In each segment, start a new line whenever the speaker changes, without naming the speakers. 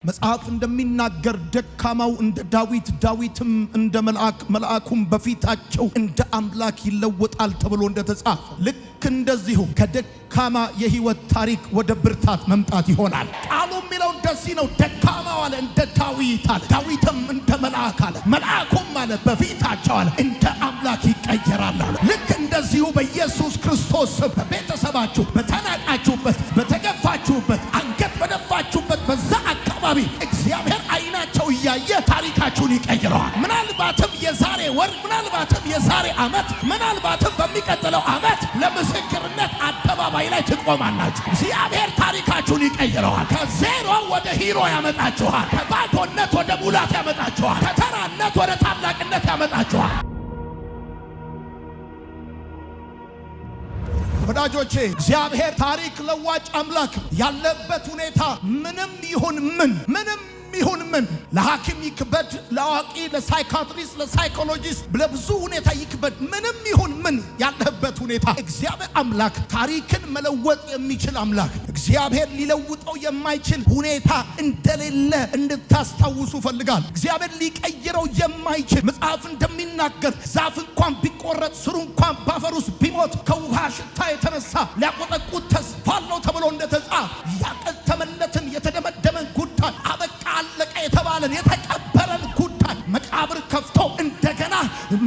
መጽሐፍ እንደሚናገር ደካማው እንደ ዳዊት ዳዊትም እንደ መልአኩም በፊታቸው እንደ አምላክ ይለወጣል ተብሎ እንደተጻፈ ልክ እንደዚሁ ከደካማ የህይወት ታሪክ ወደ ብርታት መምጣት ይሆናል። ቃሉ የሚለው እንደዚህ ነው። ደካማው አለ እንደ ዳዊት አለ፣ ዳዊትም እንደ መልአክ አለ፣ መልአኩም አለ በፊታቸው አለ እንደ አምላክ ይቀየራል አለ። ልክ እንደዚሁ በኢየሱስ ክርስቶስ በቤተሰባችሁ በተናቃችሁበት በተገፋችሁበት አንገት በደፋችሁበት በዛ አካባቢ እግዚአብሔር አይናቸው እያየ ታሪካችሁን ይቀይረዋል። ምናልባትም የዛሬ ወር፣ ምናልባትም የዛሬ ዓመት፣ ምናልባትም በሚቀጥለው ዓመት ለምስክርነት አደባባይ ላይ ትቆማላችሁ። እግዚአብሔር ታሪካችሁን ይቀይረዋል። ከዜሮ ወደ ሂሮ ያመጣችኋል። ከባዶነት ወደ ሙላት ያመጣችኋል። ከተራነት ወደ ታላቅነት ያመጣችኋል። ወዳጆቼ እግዚአብሔር ታሪክ ለዋጭ አምላክ ያለበት ሁኔታ ምንም ይሁን ምን ለሐኪም ይክበድ፣ ለአዋቂ፣ ለሳይካትሪስት፣ ለሳይኮሎጂስት ለብዙ ሁኔታ ይክበድ፣ ምንም ይሁን ምን ያለበት ሁኔታ እግዚአብሔር አምላክ ታሪክን መለወጥ የሚችል አምላክ፣ እግዚአብሔር ሊለውጠው የማይችል ሁኔታ እንደሌለ እንድታስታውሱ ፈልጋል። እግዚአብሔር ሊቀይረው የማይችል መጽሐፍ እንደሚናገር ዛፍ እንኳን ቢቆረጥ ስሩ እንኳን ባፈር ውስጥ ቢሞት ከውሃ ሽታ የተነሳ ሊያቆጠቁጥ ተስፋ አለው ተብሎ እንደተጻፈ ያቀተመለትን የተደመደመን ጉዳይ አበቃ አለቀ የተባለን የተቀበረን ጉዳይ መቃብር ከፍቶ እንደገና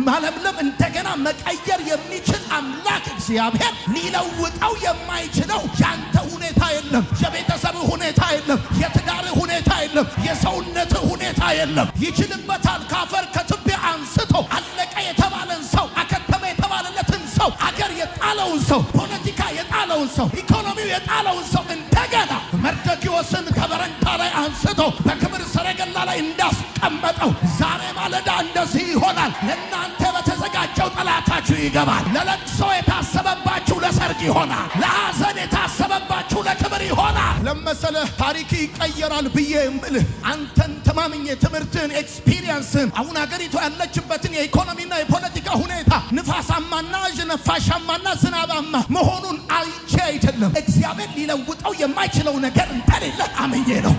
ማለምለም እንደገና መቀየር የሚችል አምላክ እግዚአብሔር ሊለውጠው የማይችለው ያንተ ሁኔታ የለም፣ የቤተሰብ ሁኔታ የለም፣ የትዳር ሁኔታ የለም፣ የሰውነት ሁኔታ የለም። ይችልበታል። ካፈር ከትቢያ አንስቶ አለቀ የተባለን ሰው፣ አከተመ የተባለለትን ሰው፣ አገር የጣለውን ሰው፣ ፖለቲካ የጣለውን ሰው፣ ኢኮኖሚው የጣለውን ሰው እንደገና መርዶክዮስን ከበረንታ ላይ አንስቶ በክብር ሰረገላ ላይ እንዳስቀመጠው ዛሬ ማለዳ እንደዚህ ይሆናል። ለእናንተ በተዘጋጀው ጠላታችሁ ይገባል። ለለቅሶ የታሰበባችሁ ለሰርግ ይሆናል። ለሐዘን የታሰበባችሁ ለክብር ይሆናል። ለመሰለህ ታሪክ ይቀየራል ብዬ እምልህ አንተን ተማምኜ ትምህርትን ኤክስፒሪየንስን አሁን አገሪቱ ያለችበትን የኢኮኖሚና የፖለቲካ ሁኔታ ንፋሳማና ነፋሻማና ዝናባማ መሆኑን አይቼ አይደለም። እግዚአብሔር ሊለውጠው የማይችለው ነገር እንደሌለ አምኜ ነው።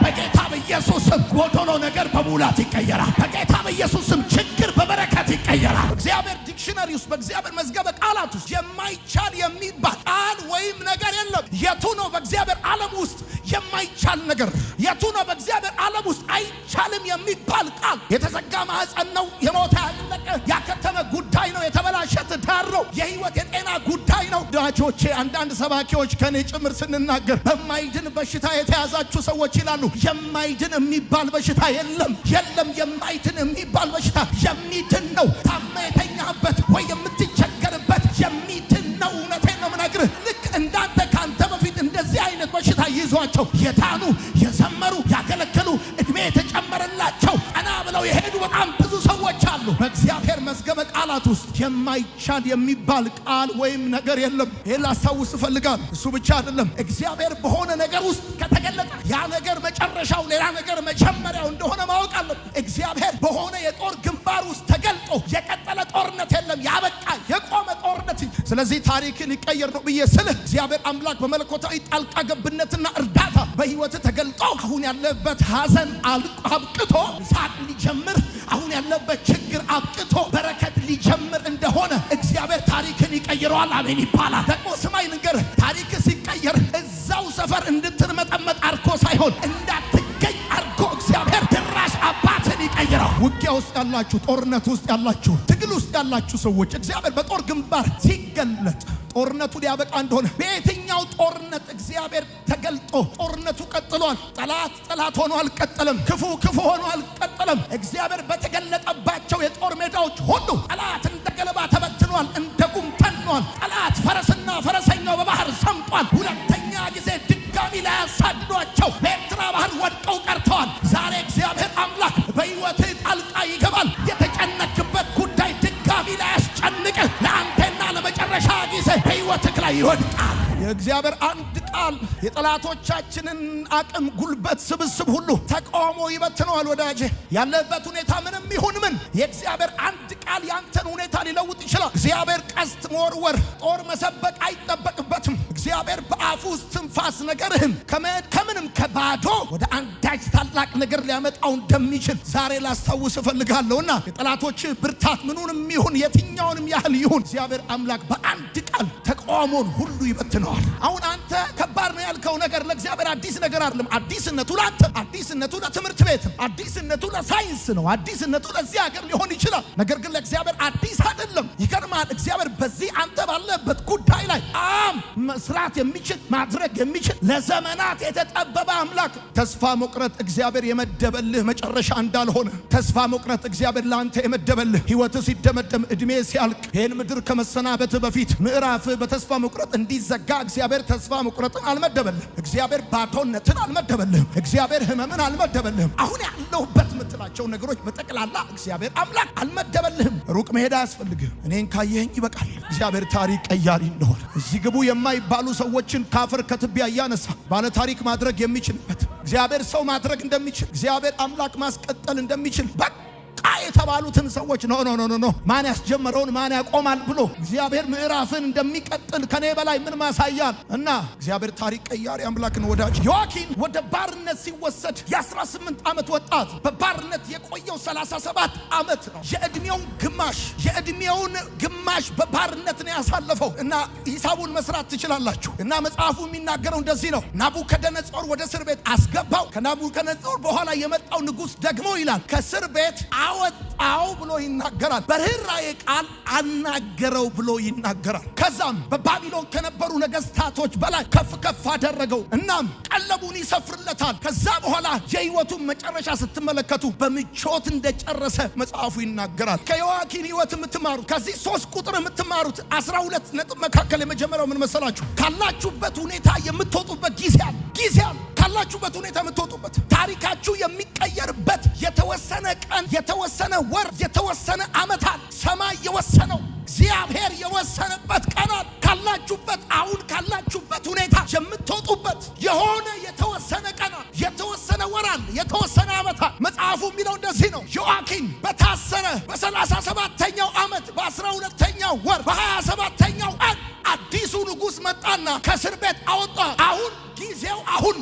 በጌታ በኢየሱስም ጎዶሎ ነገር በሙላት ይቀየራል። በጌታ በኢየሱስም ችግር በበረከት ይቀየራል። እግዚአብሔር ዲክሽነሪ ውስጥ በእግዚአብሔር መዝገበ ቃላት ውስጥ የማይቻል የሚባል ቃል ወይም ነገር የለም። የቱ ነው በእግዚአብሔር ዓለም ውስጥ የማይቻል ነገር? የቱ ነው በእግዚአብሔር ዓለም ውስጥ አይቻልም የሚባል ቃል? የተዘጋ ማህፀን ነው፣ የሞተ ያለቀ ያከተመ ጉዳይ ነው፣ የተበላሸ ትዳር ነው፣ የህይወት የጤና ጉዳይ ነው። ዳጆቼ አንዳንድ ሰባኪዎች ከኔ ጭምር ስንናገር በማይድን በሽታ የተያዛችሁ ሰዎች ይላሉ የማይድን የሚባል በሽታ የለም። የማይድን የሚባል በሽታ የሚድን ነው። ታማ የተኛበት ወይ የምትቸገርበት የሚድን ነው። እውነቴን ነው የምነግርህ። ልክ እንዳንተ ካንተ በፊት እንደዚህ አይነት በሽታ ይዟቸው የዳኑ የዘመሩ ያገለገሉ እድሜ የተጨመረላቸው ቀና ብለው የሄዱ በጣም ብዙ ሰዎች አሉ። በእግዚአብሔር መዝገበ ቃላት ውስጥ የማይቻል የሚባል ቃል ወይም ነገር የለም። ይሄን ላስታውስ እፈልጋለሁ። እሱ ብቻ አይደለም። እግዚአብሔር በሆነ ነገር ውስጥ ከተገለጠ ያ ነገር መጨረሻው ሌላ ነገር መጀመሪያው እንደሆነ ማወቅ አለብን። እግዚአብሔር በሆነ የጦር ግንባር ውስጥ ተገልጦ የቀጠለ ጦርነት የለም፣ ያበቃ የቆመ ጦርነት። ስለዚህ ታሪክን ይቀየር ነው ብዬ ስልህ እግዚአብሔር አምላክ በመለኮታዊ ጣልቃ ገብነትና እርዳታ በህይወት ተገልጦ አሁን ያለበት ሐዘን አብቅቶ ሳቅ ሊጀምር፣ አሁን ያለበት ችግር አብቅቶ በረከት ሊጀምር እንደሆነ እግዚአብሔር ታሪክን ይቀይረዋል። አሜን ይባላል። ደግሞ ስማይ ንገር፣ ታሪክ ሲቀየር እዛው ሰፈር እንድትርመጠመጥ አርኮ ሳይሆን እንዳትገኝ አርኮ እግዚአብሔር ድራሽ አባትን ይቀይረው። ውጊያ ውስጥ ያላችሁ፣ ጦርነት ውስጥ ያላችሁ፣ ትግል ውስጥ ያላችሁ ሰዎች እግዚአብሔር በጦር ግንባር ሲገለጥ ጦርነቱ ሊያበቃ እንደሆነ በየትኛው ጦርነት እግዚአብሔር ተገልጦ ጦርነቱ ቀጥሏል። ጠላት ሆኖ አልቀጠለም። ክፉ ሆኖ አልቀጠለም። እግዚአብሔር በተገለጠባቸው የጦር ሜዳዎች ሁሉ ጠላት እንደ ገለባ ተበትኗል፣ እንደ ጉም ተኗል። ጠላት ፈረስና ፈረሰኛው በባህር ሰምጧል። ሁለተኛ ጊዜ ድጋሚ ላይ ያሳድዷቸው በኤርትራ ባህር ወድቀው ቀርተዋል። ዛሬ እግዚአብሔር አምላክ በሕይወትህ ጣልቃ ይገባል። የተጨነቅበት ጉዳይ ድጋሚ ላይ ያስጨንቅህ ለአንተና ለመጨረሻ ጊዜ በሕይወትህ ላይ ይወድቃል። የእግዚአብሔር አንድ ቃል የጠላቶቻችንን አቅም ጉልበት ስብስብ ሁሉ ተቃውሞ ይበትነዋል። ወዳጄ ያለበት ሁኔታ ምንም ይሁን ምን የእግዚአብሔር አንድ ቃል ያንተን ሁኔታ ሊለውጥ ይችላል። እግዚአብሔር ቀስት መወርወር፣ ጦር መሰበቅ አይጠበቅበትም። እግዚአብሔር በአፉ ውስጥ ትንፋስ ነገርህን ከምንም ከባዶ ወደ አንድ አንዳች ታላቅ ነገር ሊያመጣው እንደሚችል ዛሬ ላስታውስ እፈልጋለሁና የጠላቶች ብርታት ምኑንም ይሁን የትኛውንም ያህል ይሁን እግዚአብሔር አምላክ በአንድ ቃል ተቃውሞን ሁሉ ይበትነዋል። አሁን አንተ ከባድ ነው ያልከው ነገር ለእግዚአብሔር አዲስ ነገር አይደለም። አዲስነቱ ለአንተ፣ አዲስነቱ ለትምህርት ቤት፣ አዲስነቱ ለሳይንስ ነው፣ አዲስነቱ ለዚህ ሀገር ሊሆን ይችላል። ነገር ግን ለእግዚአብሔር አዲስ አይደለም። ይገርማል። እግዚአብሔር በዚህ አንተ ባለበት ጉዳይ ላይ መስራት የሚችል ማድረግ የሚችል ለዘመናት የተጠበበ አምላክ። ተስፋ መቁረጥ እግዚአብሔር የመደበልህ መጨረሻ እንዳልሆነ፣ ተስፋ መቁረጥ እግዚአብሔር ለአንተ የመደበልህ ሕይወትህ ሲደመደም እድሜ ሲያልቅ ይህን ምድር ከመሰናበት በፊት ምዕራፍ በተስፋ መቁረጥ እንዲዘጋ እግዚአብሔር ተስፋ መቁረጥን አልመደበልህም። እግዚአብሔር ባዶነትን አልመደበልህም። እግዚአብሔር ህመምን አልመደበልህም። አሁን ያለሁበት የምትላቸው ነገሮች በጠቅላላ እግዚአብሔር አምላክ አልመደበልህም። ሩቅ መሄድ አያስፈልግህም። እኔን ካየኸኝ ይበቃል። እግዚአብሔር ታሪክ ቀያሪ እንደሆነ እዚህ ግቡ የማይባሉ ሰዎችን ካፈር ከትቢያ እያነሳ ባለ ታሪክ ማድረግ የሚችልበት እግዚአብሔር ሰው ማድረግ እንደሚችል እግዚአብሔር አምላክ ማስቀጠል እንደሚችል የተባሉትን ሰዎች ኖ ማን ያስጀመረውን ማን ያቆማል ብሎ እግዚአብሔር ምዕራፍን እንደሚቀጥል ከኔ በላይ ምን ማሳያል? እና እግዚአብሔር ታሪክ ቀያሪ አምላክ ነው። ወዳጅ ዮአኪን ወደ ባርነት ሲወሰድ የ18 ዓመት ወጣት በባርነት የቆየው 37 ዓመት ነው። የዕድሜውን ግማሽ በባርነት ነው ያሳለፈው። እና ሂሳቡን መስራት ትችላላችሁ። እና መጽሐፉ የሚናገረው እንደዚህ ነው። ናቡከደነጾር ወደ እስር ቤት አስገባው። ከናቡከደነጾር በኋላ የመጣው ንጉሥ ደግሞ ይላል ከእስር ቤት አወጣው ብሎ ይናገራል። በርህራሄ ቃል አናገረው ብሎ ይናገራል። ከዛም በባቢሎን ከነበሩ ነገስታቶች በላይ ከፍ ከፍ አደረገው። እናም ቀለቡን ይሰፍርለታል። ከዛ በኋላ የህይወቱን መጨረሻ ስትመለከቱ በምቾት እንደጨረሰ መጽሐፉ ይናገራል። ከዮአኪን ህይወት የምትማሩት ከዚህ 3 ቁጥር የምትማሩት 12 ነጥብ መካከል የመጀመሪያው ምን መሰላችሁ? ካላችሁበት ሁኔታ የምትወጡበት ጊዜ አለ። ካላችሁበት ሁኔታ የምትወጡበት ታሪካችሁ የሚቀየርበት የተወሰነ ቀን፣ የተወሰነ ወር፣ የተወሰነ ዓመታት ሰማይ የወሰነው እግዚአብሔር የወሰነበት ቀናት ካላችሁበት አሁን ካላችሁበት ሁኔታ የምትወጡበት የሆነ የተወሰነ ቀናት፣ የተወሰነ ወራል፣ የተወሰነ ዓመታት። መጽሐፉ የሚለው እንደዚህ ነው። ዮአኪን በታሰረ በ37ኛው ዓመት በ12ኛው ወር በ27ኛው ቀን አዲሱ ንጉሥ መጣና ከእስር ቤት አወጣ። አሁን ጊዜው አሁን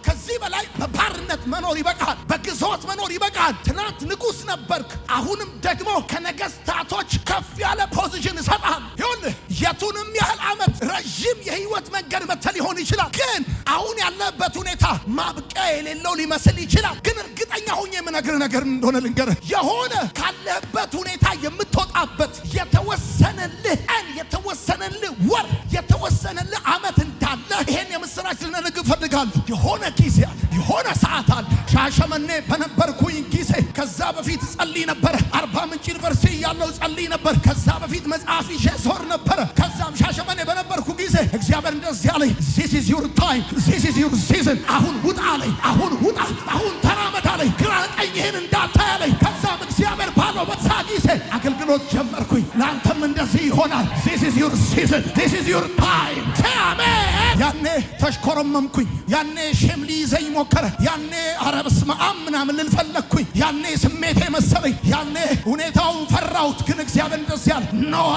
ከዚህ በላይ በባርነት መኖር ይበቃል። በግዞት መኖር ይበቃል። ትናንት ንጉሥ ነበርክ፣ አሁንም ደግሞ ከነገስታቶች ከፍ ያለ ፖዚሽን እሰጥሃለሁ። ይኸውልህ የቱንም ያህል ዓመት ረዥም የህይወት መንገድ መተህ ሊሆን ይችላል። ግን አሁን ያለበት ሁኔታ ማብቂያ የሌለው ሊመስል ይችላል። ግን እርግጠኛ ሆኜ የምነግርህ ነገር እንደሆነ ልንገርህ። የሆነ ካለህበት ሁኔታ የምትወጣበት የተወሰነልህ ቀን፣ የተወሰነልህ ወር፣ የተወሰነልህ ዓመት እንዳለ ይሄን የምስራች ልነግርህ እፈልጋለሁ። የሆነ ጊዜ አለ፣ የሆነ ሰዓት አለ። ሻሸመኔ በነበርኩኝ ጊዜ ከዛ በፊት ጸልይ ነበር። አርባ ምንጭ ዩኒቨርሲቲ ያለው ጸልይ ነበር። ከዛ በፊት መጽሐፍ ይዤ ዞር ነበር። ከዛም ሻሸመኔ በነበርኩ ጊዜ እግዚአብሔር እንደዚህ አለኝ፣ this is your time, this is your season። አሁን ውጣ አለኝ፣ አሁን ውጣ፣ አሁን ተራመድ አለኝ፣ ግራ ቀኝህን እንዳታይ አለኝ። ከዛም እግዚአብሔር ባለው በዛ ጊዜ አገልግሎት ጀመርኩኝ። ለአንተም እንደዚህ ይሆናል። this is your season, this is your time። አሜን። ያኔ ተሽኮረመምኩኝ። ያኔ ሼም ሊይዘኝ ሞከረ። ያኔ ኧረ በስመ አብ ምናምን ልል ፈለግኩኝ። ያኔ ስሜቴ መሰለኝ። ያኔ ሁኔታውን ፈራሁት። ግን እግዚአብሔር እንደዚህ አለ፣ ነው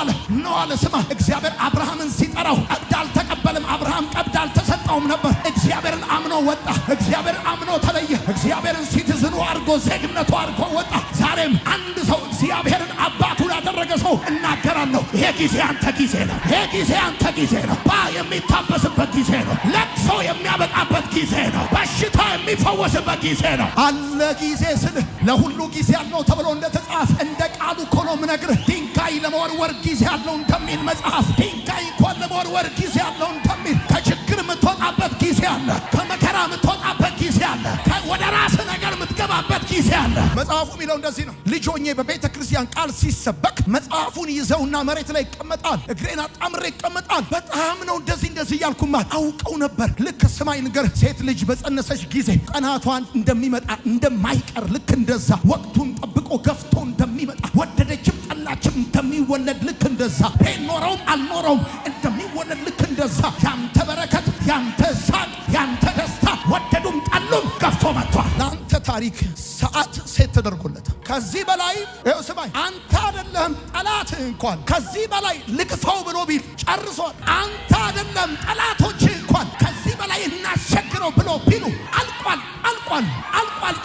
አለ። ስማ፣ እግዚአብሔር አብርሃምን ሲጠራው ቀብድ አልተቀበልም። አብርሃም ቀብድ አልተሰጠውም ነበር። እግዚአብሔርን አምኖ ወጣ። እግዚአብሔርን አምኖ ተለየ። እግዚአብሔርን ሲቲዝኑ አድርጎ ዜግነቱ አድርጎ ወጣ። ዛሬም አንድ ሰው እግዚአብሔርን አባቱ ያደረገ ሰው እናገራለሁ፣ ይሄ ጊዜ አንተ ጊዜ ነው። ይሄ ጊዜ አንተ ጊዜ ነው። የሚታበስበት ጊዜ ነው። ለቅሶ የሚያበቃበት ጊዜ ነው። በሽታ የሚፈወስበት ጊዜ ነው። አለ ጊዜ ስል ለሁሉ ጊዜ አለው ተብሎ እንደተጻፈ እንደ ቃሉ እኮ ነው የምነግርህ። ድንጋይ ለመወርወር ጊዜ አለው እንደሚል መጽሐፍ፣ ድንጋይ እንኳን ለመወርወር ጊዜ አለው እንደሚል ከችግር የምትወጣበት ጊዜ አለ። ከመከራ የምትወጣበት ጊዜ አለ። ወደ ራስ ነገር የምትገባበት ጊዜ አለ። መጽሐፉ የሚለው እንደዚህ ነው። ልጅ ሆኜ በቤተ ክርስቲያን ቃል ሲሰበክ መጽሐፉን ይዘውና መሬት ላይ ይቀመጣል። እግሬን አጣምሬ ይቀመጣል። በጣም ነው እንደዚህ እያልኩማ አውቀው ነበር። ልክ ስማኝ ንገር፣ ሴት ልጅ በጸነሰች ጊዜ ቀናቷን እንደሚመጣ እንደማይቀር ልክ እንደዛ ወቅቱን ጠብቆ ገፍቶ እንደሚመጣ ወደደችም ጠላችም እንደሚወለድ ልክ እንደዛ ፔን ኖረውም አልኖረውም እንደሚወለድ ልክ እንደዛ ያንተ በረከት፣ ያንተ ሳቅ፣ ያንተ ደስታ ወደዱም ጠሉም ገፍቶ መጥቷል። ለአንተ ታሪክ ሰዓት ሴት ተደርጎለታል። ከዚህ በላይ ይኸው ስማኝ፣ አንተ አይደለም ጠላት እንኳን ከዚህ በላይ ልቅሰው ብሎ ቢል ጨርሷል። አንተ አይደለም ጠላቶች እንኳን ከዚህ በላይ ላይ እናሸግረው ብሎ ቢሉ አልቋል።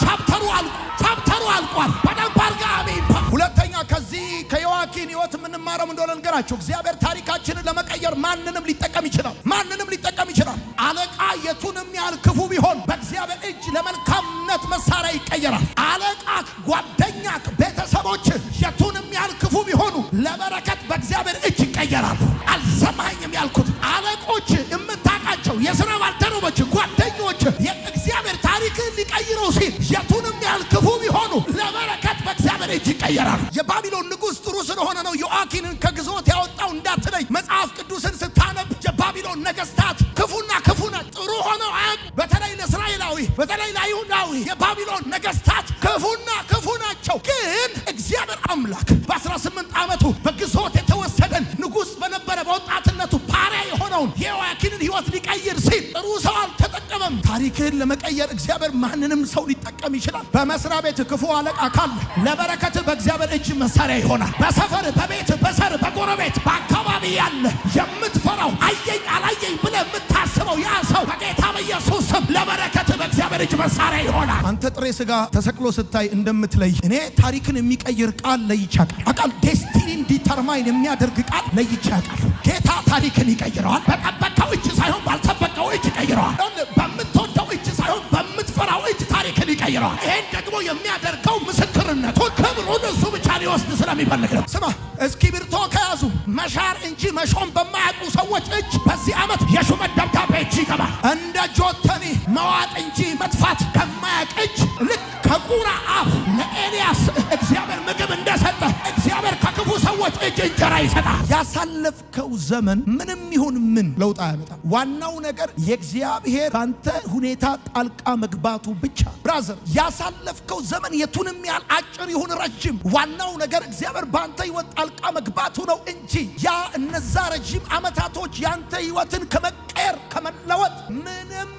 ቻፕተሩ አልቋል። በደንብ አድርጋ አሜን። ሁለተኛ ከዚህ ከዮአኪን ሕይወት የምንማረው እንደሆነ ልንገራችሁ። እግዚአብሔር ታሪካችንን ለመቀየር ማንንም ሊጠቀም ይችላል። አለቃ የቱንም ያህል ክፉ ቢሆን በእግዚአብሔር እጅ ለመልካምነት መሳሪያ ይቀየራል። አለቃ፣ ጓደኛ፣ ቤተሰቦች የቱንም ያህል ክፉ ቢሆኑ ለበረከት በእግዚአብሔር እጅ ይቀየራሉ። አልሰማኝም ያልኩት አለቆች፣ የምታውቃቸው የሥራ ባልደረቦች፣ ጓደኞች የእግዚአብሔር ታሪክን ሊቀይረው ሲል የቱንም ያህል ክፉ ቢሆኑ ለበረከት በእግዚአብሔር እጅ ይቀየራሉ። የባቢሎን ንጉሥ ጥሩ ስለሆነ ነው ዮአኪንን ከግዞት ያወጣው እንዳትለይ። መጽሐፍ ቅዱስን ስታነብ የባቢሎን ነገሥታት ክፉና ክፉ ናቸው። ጥሩ ሆነው በተለይ ለእስራኤላዊ፣ በተለይ ለይሁዳዊ የባቢሎን ነገሥታት ክፉና ክፉ ናቸው። ግን እግዚአብሔር አምላክ በ18 ዓመቱ በግዞት የተወሰደን ንጉሥ በነበረ በወጣትነቱ ባሪያ የሆነውን የዮአኪንን ሕይወት ሊቀይር ሲል ጥሩ ሰው አልተጠቀመም። ታሪክን ለመቀየር እግዚአብሔር ማንንም ሰው ሊጠቀም ይችላል። በመስሪያ ቤት ክፉ አለቃ ካለ ለበረከት በእግዚአብሔር እጅ መሳሪያ ይሆናል። በሰፈር፣ በቤት፣ በሰር፣ በጎረቤት፣ በአካባቢ ያለ የምትፈራው አየኝ አላየኝ ብለህ የምታስበው ያ ሰው በጌታ በኢየሱስ ስም ለበረከት በእግዚአብሔር እጅ መሳሪያ ይሆናል። አንተ ጥሬ ስጋ ተሰቅሎ ስታይ እንደምትለይ እኔ ታሪክን የሚቀይር ቃል ለይቻለሁ። አቃል ዴስቲኒን ዲተርማይን የሚያደርግ ቃል ለይቻለሁ። ጌታ ታሪክን ይቀይረዋል። በጠበቀው እጅ ሳይሆን ባልጠበቀው እጅ ይቀይረዋል። በምትወደው እጅ ሳይሆን በምትፈራው እጅ ታሪክን ይቀይረዋል። ይሄን ደግሞ የሚያደርገው ምስክርነቱን ክብሩን እሱ ብቻ ሊወስድ ስለሚፈልግ ነው። ስማ፣ እስክሪብቶ ከያዙ መሻር እንጂ መሾም በማያውቁ ሰዎች እጅ በዚህ ዓመት የሹመት ደብዳቤ እጅ ይገባል። እንደ ጆተኒ መዋጥ እንጂ መጥፋት ከማያውቅ እጅ ልክ ከቁራ አፍ ለኤልያስ እግዚአብሔር ምግብ እንደሰጠ እግዚአብሔር ከክፉ ሰዎች እጅ እንጀራ ይሰጣል። ያሳለፍከው ዘመን ምንም ይሁን ምን ለውጥ አያመጣም። ዋናው ነገር የእግዚአብሔር ባንተ ሁኔታ ጣልቃ መግባቱ ብቻ። ብራዘር፣ ያሳለፍከው ዘመን የቱንም ያህል አጭር ይሁን ረጅም፣ ዋናው ነገር እግዚአብሔር ባንተ ሕይወት ጣልቃ መግባቱ ነው እንጂ እነዛ ረጅም ዓመታቶች ያንተ ሕይወትን ከመቀየር ከመለወጥ ምንም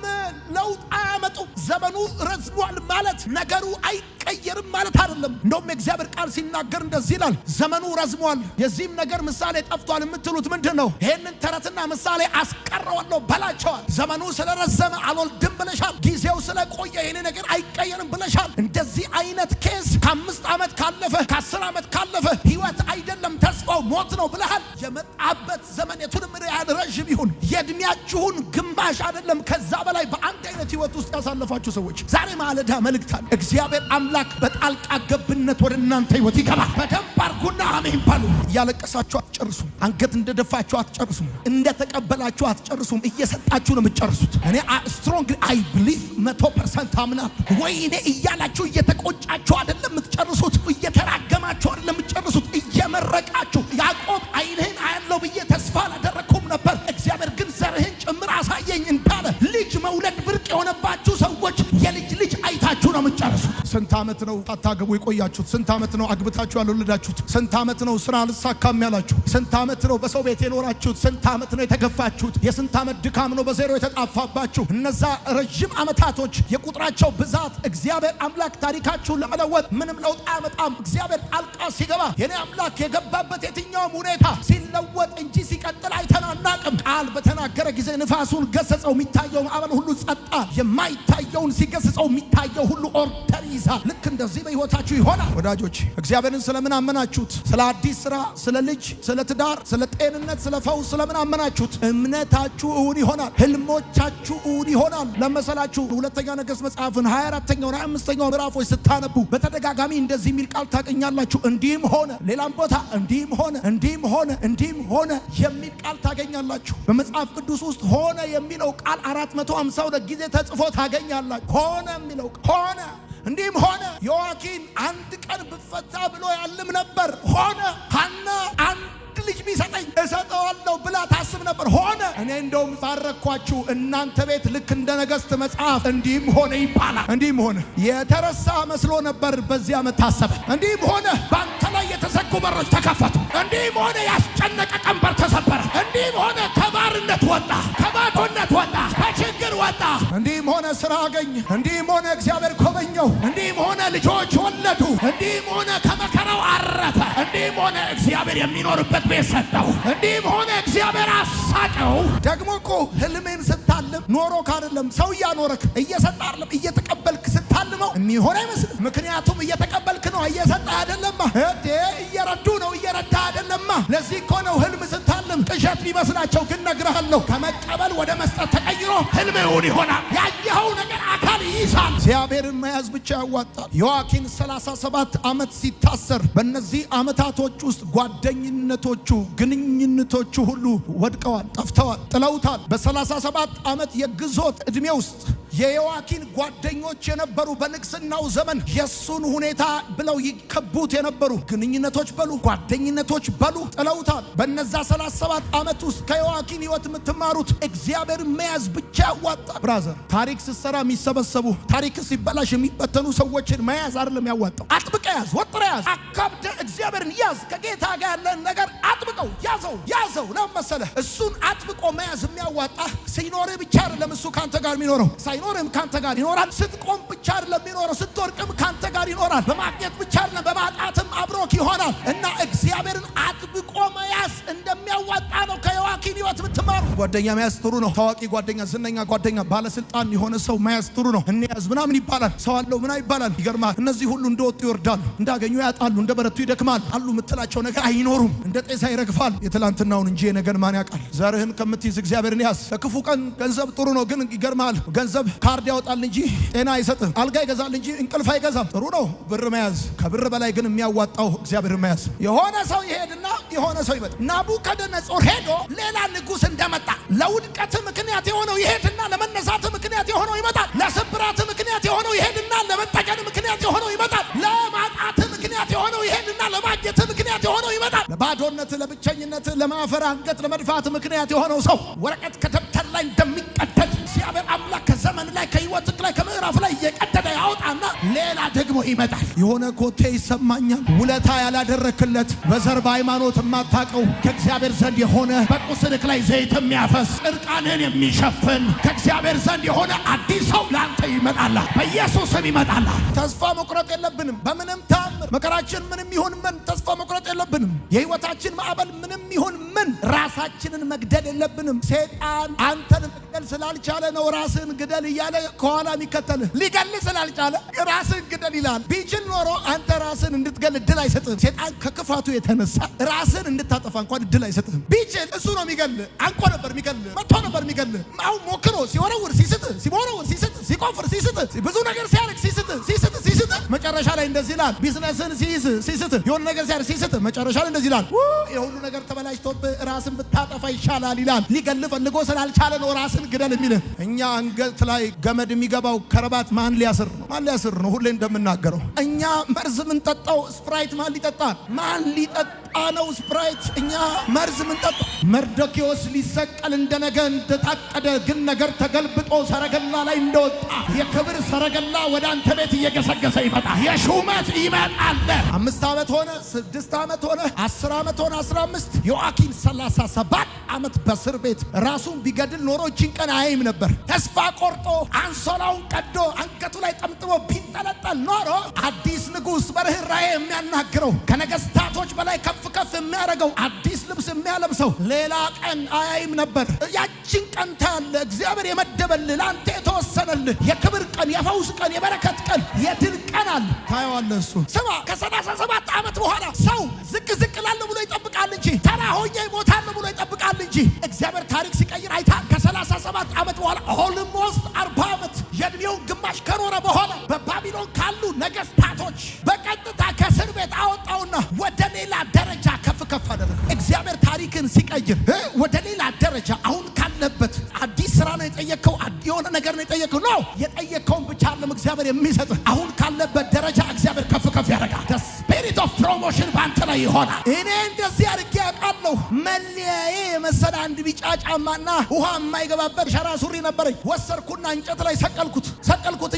ለውጥ አያመጡም። ዘመኑ ረዝሟል ማለት ነገሩ አይቀየርም ማለት አይደለም። እንደውም የእግዚአብሔር ቃል ሲናገር እንደዚህ ይላል፣ ዘመኑ ረዝሟል፣ የዚህም ነገር ምሳሌ ጠፍቷል የምትሉት ምንድን ነው? ይህንን ተረትና ምሳሌ አስቀረዋለሁ በላቸዋል። ዘመኑ ስለረዘመ አልወልድም ብለሻል። ጊዜው ስለቆየ ይህን ነገር አይቀየርም ብለሻል። እንደዚህ አይነት ኬስ ከ5 ዓመት ካለፈ ከ10 ዓመት ካለፈ ሕይወት አይደለም ተስፋው ሞት ነው ብለሃል። የመጣበት ዘመን የቱንም ያህል ረዥም ይሁን የእድሜያችሁን ግማሽ አይደለም ከዛ በላይ በአንድ አይነት ሕይወት ውስጥ ያሳለፋችሁ ሰዎች ዛሬ ማለዳ መልእክት አለ። እግዚአብሔር አምላክ በጣልቃ ገብነት ወደ እናንተ ሕይወት ይገባል። በደንብ አርጉና አሜን ባሉ። እያለቀሳችሁ አትጨርሱም። አንገት እንደደፋችሁ አትጨርሱም። እንደተቀበላችሁ አትጨርሱም። እየሰጣችሁ ነው የምትጨርሱት። እኔ ስትሮንግ አይ ብሊቭ 100% አምናለሁ። ወይኔ እያላችሁ እየተቆጫችሁ አይደለም የምትጨርሱት፣ እየተራገማችሁ አይደለም የምትጨርሱት፣ እየመረቃችሁ። ያዕቆብ ዓይንህን አያለው ብዬ ተስፋ አላደረኩም ነበር፣ እግዚአብሔር ግን ዘርህን ጭምር አሳየኝ እንዳለ ልጅ መውለድ ብርቅ የሆነባችሁ ሰዎች የልጅ ልጅ አይታችሁ ነው የምትጨርሱት። ስንት ዓመት ነው ታታገቡ የቆያችሁት? ስንት ዓመት ነው አግብታችሁ ያልወለዳችሁት? ስንት ዓመት ነው ስራ አልሳካም ያላችሁ? ስንት ዓመት ነው በሰው ቤት የኖራችሁት? ስንት ዓመት ነው የተገፋችሁት? የስንት ዓመት ድካም ነው በዜሮ የተጣፋባችሁ? እነዛ ረጅም ዓመታቶች የቁጥራቸው ብዛት እግዚአብሔር አምላክ ታሪካችሁን ለመለወጥ ምንም ለውጥ አያመጣም። እግዚአብሔር ጣልቃ ሲገባ የኔ አምላክ የገባበት የትኛውም ሁኔታ ሲለወጥ እንጂ ሲቀጥል አይተናናቅም። ቃል በተናገረ ጊዜ ንፋሱን ገሰጸው፣ የሚታየው ማዕበል ሁሉ ጸጣ። የማይታየውን ሲገስጸው የሚታየው ሁሉ ኦርደር ይዛል። ልክ እንደዚህ በሕይወታችሁ ይሆናል። ወዳጆች፣ እግዚአብሔርን ስለምን አመናችሁት? ስለ አዲስ ስራ፣ ስለ ልጅ፣ ስለ ትዳር፣ ስለ ጤንነት፣ ስለ ፈውስ ስለምን አመናችሁት? እምነታችሁ እውን ይሆናል። ህልሞቻችሁ እውን ይሆናል። ለመሰላችሁ ሁለተኛ ነገሥት መጽሐፍን 24ኛውና 25ኛው ምዕራፎች ስታነቡ በተደጋጋሚ እንደዚህ የሚል ቃል ታገኛላችሁ። እንዲህም ሆነ፣ ሌላም ቦታ እንዲህም ሆነ፣ እንዲህም ሆነ፣ እንዲህም ሆነ የሚል ቃል ታገኛላችሁ። በመጽሐፍ ቅዱስ ውስጥ ሆነ የሚለው ቃል 452 ጊዜ ተጽፎ ታገኛላችሁ። ሆነ የሚለው ሆነ። እንዲህም ሆነ። ዮአኪን አንድ ቀን ብፈታ ብሎ ያልም ነበር። ሆነ። ሐና አንድ ልጅ ቢሰጠኝ እሰጠዋለሁ ብላ ታስብ ነበር። ሆነ። እኔ እንደውም ባረኳችሁ እናንተ ቤት ልክ እንደ ነገሥት መጽሐፍ እንዲህም ሆነ ይባላል። እንዲህም ሆነ። የተረሳ መስሎ ነበር፣ በዚህ ዓመት ታሰበ። እንዲህም ሆነ። ባንተ ላይ የተዘጉ በሮች ተከፈቱ። እንዲህም ሆነ። ያስጨነቀ ቀንበር ተሰበረ። እንዲህም ሆነ። ከባርነት ወጣ፣ ከባዶነት ወጣ፣ ከችግር ወጣ። እንዲህም ሆነ። ስራ አገኘ። እንዲህም ሆነ። እግዚአብሔር ጎበኘው። እንዲህም ሆነ። ልጆች ወለዱ። እንዲህም ሆነ። ከመከራው አረፈ። እንዲህም ሆነ። እግዚአብሔር የሚኖርበት ቤት ሰጠው። እንዲህም ሆነ። እግዚአብሔር አሳቀው። ደግሞ እኮ ህልሜን ስታልም ስታልም ኖሮክ አይደለም ሰው ያኖረክ እየሰጠ አይደለም እየተቀበልክ ስታልመው የሚሆን አይመስልም። ምክንያቱም እየተቀበልክ ነው እየሰጠ አይደለማ። እየረዱ ነው እየረዳ አይደለማ። ለዚህ እኮ ነው ህልም ስታልም ቅዠት ቢመስላቸው ግን ነግርሃለሁ ከመቀበል ወደ መስጠት ተቀይሮ ህልምውን ይሆናል። ያየኸው ነገር አካል ይይዛል። እግዚአብሔርን መያዝ ብቻ ያዋጣል። ዮአኪን 37 ዓመት ሲታሰር በእነዚህ ዓመታቶች ውስጥ ጓደኝነቶቹ ግንኙነቶቹ ሁሉ ወድቀዋል፣ ጠፍተዋል፣ ጥለውታል። በ37 ዓመት የግዞት ዕድሜ ውስጥ የዮአኪን ጓደኞች የነበሩ በንግስናው ዘመን የሱን ሁኔታ ብለው ይከቡት የነበሩ ግንኙነቶች በሉ ጓደኝነቶች በሉ ጥለውታል። በነዛ 37 ዓመት ውስጥ ከዮአኪን ህይወት የምትማሩት እግዚአብሔር መያዝ ብቻ ያዋጣል። ብራዘር ታሪክ ስትሰራ የሚሰበሰቡ ታሪክ ሲበላሽ የሚበተኑ ሰዎችን መያዝ አይደለም ያዋጣው። አጥብቀህ ያዝ፣ ወጥረህ ያዝ፣ አካብደህ እግዚአብሔርን ያዝ። ከጌታ ጋር ያለን ነገር አጥብቀው ያዘው ነው መሰለህ። እሱን አጥብቆ መያዝ የሚያዋጣ ሲኖርህ ብቻ አይደለም እሱ ካንተ ጋር የሚኖረው ሳይኖርም ካንተ ጋር ይኖራል። ስትቆም ብቻ አይደለም የሚኖረው ስትወርቅም ካንተ ጋር ይኖራል። በማግኘት ብቻ አይደለም በማጣትም አብሮክ ይሆናል። እና እግዚአብሔርን አጥብቆ መያዝ እንደሚያዋጣ ነው ከዮአኪን ህይወት የምትማሩ። ጓደኛ መያዝ ጥሩ ነው። ታዋቂ ጓደኛ፣ ዝነኛ ጓደኛ፣ ባለስልጣን የሆነ ሰው መያዝ ጥሩ ነው። እንያዝ ምናምን ይባላል፣ ሰው አለው ምናምን ይባላል። ይገርማል። እነዚህ ሁሉ እንደወጡ ይወርዳሉ፣ እንዳገኙ ያጣሉ፣ እንደበረቱ ይደክማል። አሉ የምትላቸው ነገር አይኖሩም፣ እንደ ጤዛ ይረግፋል። የትላንትናውን እንጂ የነገን ማን ያውቃል? ዘርህን ከምትይዝ እግዚአብሔርን ያዝ። ለክፉ ቀን ገንዘብ ጥሩ ነው፣ ግን ይገርማል። ገንዘብ ካርድ ያወጣል እንጂ ጤና አይሰጥም። አልጋ ይገዛል እንጂ እንቅልፍ አይገዛም። ጥሩ ነው ብር መያዝ። ከብር በላይ ግን የሚያዋጣው እግዚአብሔር መያዝ። የሆነ ሰው ይሄድና የሆነ ሰው ይመጣ። ናቡከደነጾር ሄዶ ሌላ ንጉስ እንደመጣ ለውድቀት ምክንያት የሆነው ይሄድና ለመነሳት ምክንያት የሆነው ይመጣል። ለስብራት ምክንያት የሆነው ይሄድና ለመጠገን ምክንያት የሆነው ይመጣል። ለማጣት ምክንያት የሆነው ይሄድና ለማግኘት ምክንያት የሆነው ይመጣል። ለባዶነት፣ ለብቸኝነት፣ ለማፈር አንገት ለመድፋት ምክንያት የሆነው ሰው ወረቀት ከደብተር ላይ እንደሚቀደድ እግዚአብሔር አምላክ ከዘመን ላይ ከህይወት ላይ ከምዕራፍ ላይ እየቀደደ ያወጣና ሌላ ደግሞ ይመጣል። የሆነ ኮቴ ይሰማኛል። ውለታ ያላደረክለት በዘር በሃይማኖት የማታውቀው ከእግዚአብሔር ዘንድ የሆነ በቁስልክ ላይ ዘይት የሚያፈስ እርቃንን የሚሸፍን ከእግዚአብሔር ዘንድ የሆነ አዲስ ሰው ለአንተ ይመጣላ። በኢየሱስ ስም ይመጣላ። ተስፋ መቁረጥ የለብንም በምንም ታምር። መከራችን ምንም ይሁን ምን ተስፋ መቁረጥ የለብንም። የህይወታችን ማዕበል ምንም ይሁን ምን ራሳችንን መግደል የለብንም። ሰይጣን አንተን መግደል ስላልቻለ ነው ራስን ግደል እያለ ከኋላ የሚከተልህ። ሊገልህ ስላልቻለ ራስን ግደል ይላል። ቢችል ኖሮ አንተ ራስን እንድትገል እድል አይሰጥህም። ሰይጣን ከክፋቱ የተነሳ ራስን እንድታጠፋ እንኳን እድል አይሰጥህም። ቢችል እሱ ነው የሚገልህ። አንቆ ነበር የሚገልህ፣ መጥቶ ነበር የሚገልህ። አሁን ሞክሮ ሲወረውር ሲስትህ፣ ሲወረውር ሲስትህ፣ ሲቆፍር ሲስትህ፣ ብዙ ነገር ሲያደርግ ሲስትህ፣ መጨረሻ ላይ እንደዚህ ይላል። ቢዝነስን ሲስትህ፣ የሆነ ነገር ሲያደርግ ሲስትህ፣ መጨረሻ ላይ እንደዚህ ይላል። የሁሉ ነገር ተበላሽቶብህ ራስን ብታጠፋ ይሻላል ይላል። ሊገልህ ፈልጎ ስላልቻለ ነው ራስን ግደል የሚልህ። እኛ አንገት ላይ ገመድ የሚገባው ከረባት ማን ሊያስር ነው? ማን ሊያስር ነው? ሁሌ እንደምናገረው እኛ መርዝ ምንጠጣው ስፕራይት ማን ሊጠጣ? ማን ሊጠጣ ነው ስፕራይት? እኛ መርዝ ምንጠጣ። መርዶክዮስ ሊሰቀል እንደነገ እንደታቀደ ግን ነገር ተገልብጦ ሰረገላ ላይ እንደወጣ የክብር ሰረገላ ወደ አንተ ቤት እየገሰገሰ ይመጣል። የሹመት ይመጣል። 5 ዓመት ሆነ፣ 6 ዓመት ሆነ፣ 10 ዓመት ሆነ፣ 15 ዮአኪን 37 ዓመት በእስር ቤት ራሱን ቢገድል ኖሮ ይህችን ቀን አይም ነበር። ተስፋ ቆርጦ አንሶላውን ቀዶ አንገቱ ላይ ጠምጥሞ ቢንጠለጠል ኖሮ አዲስ ንጉሥ በርህራሄ የሚያናግረው ከነገስታቶች በላይ ከፍ የሚያደርገው አዲስ ልብስ የሚያለብሰው ሌላ ቀን አያይም ነበር። ያችን ቀን ታያለ። እግዚአብሔር የመደበልህ ለአንተ የተወሰነልህ የክብር ቀን፣ የፈውስ ቀን፣ የበረከት ቀን፣ የድል ቀን አለ። ታየዋለህ። እሱ ስማ፣ ከ37 ዓመት በኋላ ሰው ዝቅ ላለሁ ብሎ ይጠብቃል እንጂ ተራ ሆኜ ይሞታል ብሎ ይጠብቃል እንጂ እግዚአብሔር ታሪክ ሲቀይር አይታ። ከ37 ዓመት በኋላ ኦልሞስት 40 ዓመት የእድሜውን ግማሽ ከኖረ በኋላ በባቢሎን ካሉ ነገስታቶች በቀጥታ ከእስር ቤት አወጣውና ወደ ሌላ ደረጃ ከፍ አደረገ። እግዚአብሔር ታሪክን ሲቀይር ወደ ሌላ ደረጃ አሁን ካለበት አዲስ ስራ ነው የጠየቀው፣ የሆነ ነገር ነው የጠየቀው። ነው የጠየቀውን ብቻ አይደለም እግዚአብሔር የሚሰጥ። አሁን ካለበት ደረጃ እግዚአብሔር ከፍ ያደርጋል። ስፒሪት ኦፍ ፕሮሞሽን ባንተ ላይ ይሆናል። እኔ እንደዚህ አድርጌ አውቃለሁ። መለያዬ የመሰለ አንድ ቢጫ ጫማና ውሃ የማይገባበት ሸራ ሱሪ ነበረኝ። ወሰርኩና እንጨት ላይ ሰቀልኩት።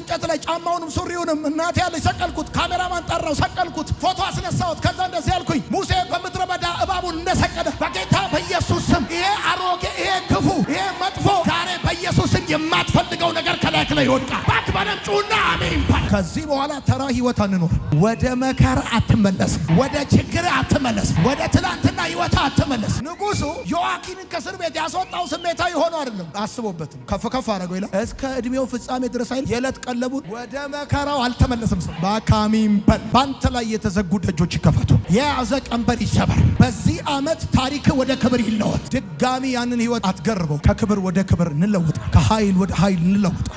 እንጨት ላይ ጫማውንም ሱሪውንም እናቴ ያለች ሰቀልኩት። ካሜራማን ጠራው፣ ሰቀልኩት። ፎቶ አስነሳሁት። ከዛ እንደዚህ ያልኩኝ ሙሴ በምድረ በዳ እባቡን እንደሰቀለ በጌታ በኢየሱስ ስም ይሄ አሮጌ፣ ይሄ ክፉ፣ ይሄ መጥፎ ዛሬ በኢየሱስ ስም የማትፈልገው ነገር ከላይ ይወድቃል። በደም ጩና አሜን። ከዚህ በኋላ ተራ ህይወት አንኖር። ወደ መከራ አትመለስ፣ ወደ ችግር አትመለስ፣ ወደ ትላንትና ህይወት አትመለስ። ንጉሱ ዮአኪንን ከእስር ቤት ያስወጣው ስሜታዊ ሆኖ አይደለም፣ አስቦበትም ከፍ ከፍ አደረገው ይላል። እስከ እድሜው ፍጻሜ ድረስ አይደል የዕለት ቀለቡን ወደ መከራው አልተመለሰም። ሰው ባካሚም ባንተ ላይ የተዘጉ ደጆች ይከፈቱ፣ የያዘ ቀንበር ይሰበር። በዚህ ዓመት ታሪክ ወደ ክብር ይለወጥ። ድጋሚ ያንን ህይወት አትገርበው። ከክብር ወደ ክብር እንለወጥ፣ ከኃይል ወደ ኃይል እንለወጥ።